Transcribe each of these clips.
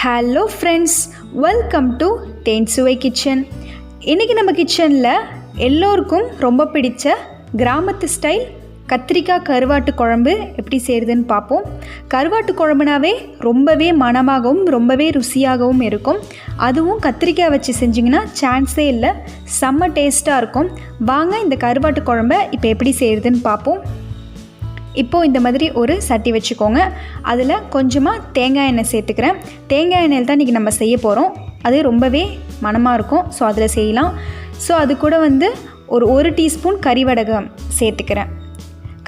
Hello friends, welcome to Thensuvai kitchen. இன்றைக்கி நம்ம கிச்சனில் எல்லோருக்கும் ரொம்ப பிடிச்ச கிராமத்து ஸ்டைல் கத்திரிக்காய் கருவாட்டு குழம்பு எப்படி செய்கிறதுன்னு பார்ப்போம். கருவாட்டு குழம்புனாவே ரொம்பவே மணமாகவும் ரொம்பவே ருசியாகவும் இருக்கும். அதுவும் கத்திரிக்காய் வச்சு செஞ்சிங்கன்னா சான்ஸே இல்லை, செம்ம டேஸ்ட்டாக இருக்கும். வாங்க இந்த கருவாட்டு குழம்பை இப்போ எப்படி செய்கிறதுன்னு பார்ப்போம். இப்போது இந்த மாதிரி ஒரு சட்டி வச்சுக்கோங்க. அதில் கொஞ்சமாக தேங்காய் எண்ணெய் சேர்த்துக்கிறேன். தேங்காய் எண்ணெயில் தான் இன்றைக்கி நம்ம செய்ய போகிறோம். அது ரொம்பவே மணமாக இருக்கும். ஸோ அதில் செய்யலாம். ஸோ அது கூட ஒரு டீஸ்பூன் கறிவடகம் சேர்த்துக்கிறேன்.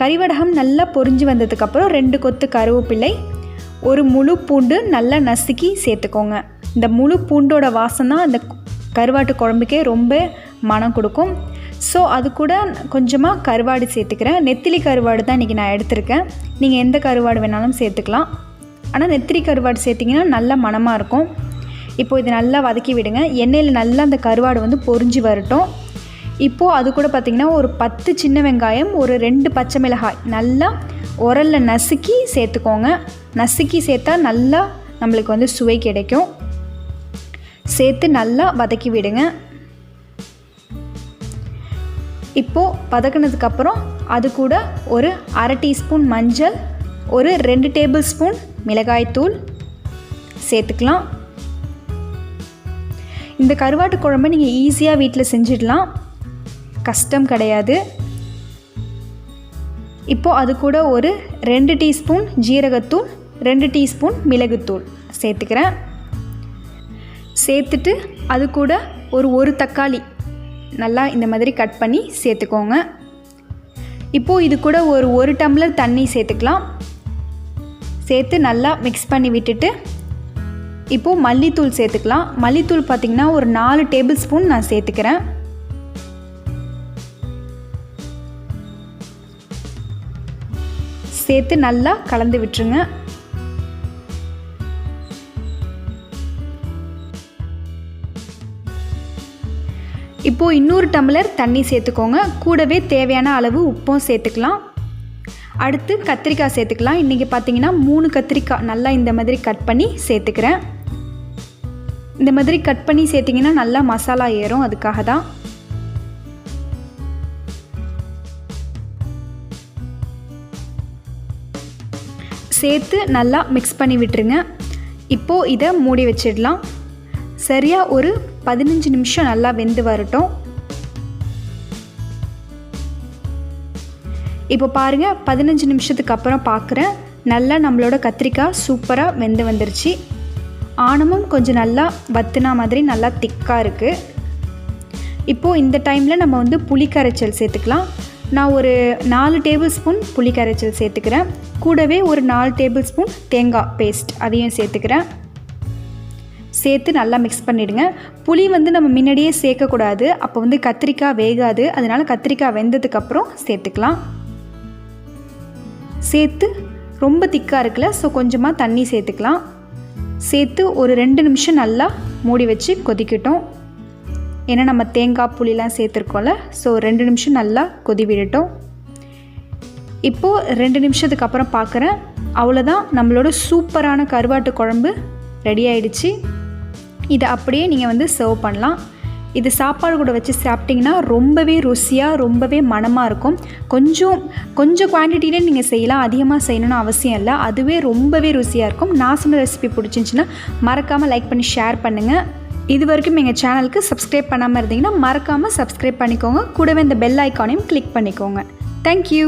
கறிவடகம் நல்லா பொரிஞ்சு வந்ததுக்கப்புறம் 2 கொத்து கருவேப்பிலை, ஒரு முழு பூண்டு நல்லா நசுக்கி சேர்த்துக்கோங்க. இந்த முழு பூண்டோட வாசம் தான் அந்த கருவாட்டு குழம்புக்கே ரொம்ப மனம் கொடுக்கும். ஸோ அது கூட கொஞ்சமாக கருவாடு சேர்த்துக்கிறேன். நெத்திலி கருவாடு தான் இன்றைக்கி நான் எடுத்திருக்கேன். நீங்கள் எந்த கருவாடு வேணாலும் சேர்த்துக்கலாம். ஆனால் நெத்திலி கருவாடு சேர்த்திங்கன்னா நல்ல மணமாக இருக்கும். இப்போது இது நல்லா வதக்கி விடுங்க. எண்ணெயில் நல்லா அந்த கருவாடு பொரிஞ்சு வரட்டும். இப்போது அது கூட பார்த்திங்கன்னா ஒரு 10 சின்ன வெங்காயம், ஒரு 2 பச்சை மிளகாய் நல்லா உரலில் நசுக்கி சேர்த்துக்கோங்க. நசுக்கி சேர்த்தா நல்லா நம்மளுக்கு சுவை கிடைக்கும். சேர்த்து நல்லா வதக்கி விடுங்க. இப்போது வதக்கினதுக்கப்புறம் அது கூட ஒரு அரை டீஸ்பூன் மஞ்சள், ஒரு 2 டேபிள் ஸ்பூன் மிளகாய்த்தூள் சேர்த்துக்கலாம். இந்த கருவாட்டு குழம்பு நீங்கள் ஈஸியாக வீட்டில் செஞ்சிடலாம், கஷ்டம் கிடையாது. இப்போது அது கூட ஒரு 2 டீஸ்பூன் ஜீரகத்தூள், 2 டீஸ்பூன் மிளகுத்தூள் சேர்த்துக்கிறேன். சேர்த்துட்டு அது கூட ஒரு தக்காளி நல்லா இந்த மாதிரி கட் பண்ணி சேர்த்துக்கோங்க. இப்போது இது கூட ஒரு டம்ளர் தண்ணி சேர்த்துக்கலாம். சேர்த்து நல்லா மிக்ஸ் பண்ணி விட்டுட்டு இப்போது மல்லித்தூள் சேர்த்துக்கலாம். மல்லித்தூள் பார்த்திங்கன்னா ஒரு 4 டேபிள் ஸ்பூன் நான் சேர்த்துக்கிறேன். சேர்த்து நல்லா கலந்து விட்டுருங்க. இப்போது இன்னொரு டம்ளர் தண்ணி சேர்த்துக்கோங்க. கூடவே தேவையான அளவு உப்பும் சேர்த்துக்கலாம். அடுத்து கத்திரிக்காய் சேர்த்துக்கலாம். இன்றைக்கி பார்த்திங்கன்னா 3 கத்திரிக்காய் நல்லா இந்த மாதிரி கட் பண்ணி சேர்த்துக்கிறேன். இந்த மாதிரி கட் பண்ணி சேர்த்திங்கன்னா நல்லா மசாலா ஏறும், அதுக்காக தான். சேர்த்து நல்லா மிக்ஸ் பண்ணி விட்டுருங்க. இப்போது இதை மூடி வச்சிடலாம். சரியாக ஒரு 15 நிமிஷம் நல்லா வெந்து வரட்டும். இப்போ பாருங்கள், 15 நிமிஷத்துக்கு அப்புறம் பார்க்குறேன். நல்லா நம்மளோட கத்திரிக்காய் சூப்பராக வெந்து வந்துருச்சு. ஆணமும் கொஞ்சம் நல்லா வத்துனா மாதிரி நல்லா திக்காக இருக்குது. இப்போது இந்த டைமில் நம்ம புளி கரைச்சல் சேர்த்துக்கலாம். நான் ஒரு 4 டேபிள் ஸ்பூன் புளி கரைச்சல் சேர்த்துக்கிறேன். கூடவே ஒரு 4 டேபிள் ஸ்பூன் தேங்காய் பேஸ்ட் அதையும் சேர்த்துக்கிறேன். சேர்த்து நல்லா மிக்ஸ் பண்ணிவிடுங்க. புளி நம்ம முன்னாடியே சேர்க்கக்கூடாது, அப்போ கத்திரிக்காய் வேகாது. அதனால் கத்திரிக்காய் வெந்ததுக்கப்புறம் சேர்த்துக்கலாம். சேர்த்து ரொம்ப திக்காக இருக்குல்ல, ஸோ கொஞ்சமாக தண்ணி சேர்த்துக்கலாம். சேர்த்து ஒரு 2 நிமிஷம் நல்லா மூடி வச்சு கொதிக்கட்டும். ஏன்னா நம்ம தேங்காய் புளிலாம் சேர்த்துருக்கோம்ல, ஸோ 2 நிமிஷம் நல்லா கொதி விடட்டும். இப்போது 2 நிமிஷத்துக்கு அப்புறம் பார்க்குறேன். அவ்வளோதான், நம்மளோட சூப்பரான கருவாட்டு குழம்பு ரெடி ஆகிடுச்சு. இதை அப்படியே நீங்கள் சர்வ் பண்ணலாம். இது சாப்பாடு கூட வச்சு சாப்பிட்டிங்கன்னா ரொம்பவே ருசியாக ரொம்பவே மணமாக இருக்கும். கொஞ்சம் குவான்டிட்டியிலே நீங்கள் செய்யலாம், அதிகமாக செய்யணும்னு அவசியம் இல்லை. அதுவே ரொம்பவே ருசியாக இருக்கும். நான் சொன்ன ரெசிபி பிடிச்சிருந்துச்சின்னா மறக்காமல் லைக் பண்ணி ஷேர் பண்ணுங்கள். இது வரைக்கும் எங்கள் சேனலுக்கு சப்ஸ்கிரைப் பண்ணாமல் இருந்தீங்கன்னா மறக்காமல் சப்ஸ்கிரைப் பண்ணிக்கோங்க. கூடவே இந்த பெல் ஐக்கானையும் கிளிக் பண்ணிக்கோங்க. தேங்க்யூ.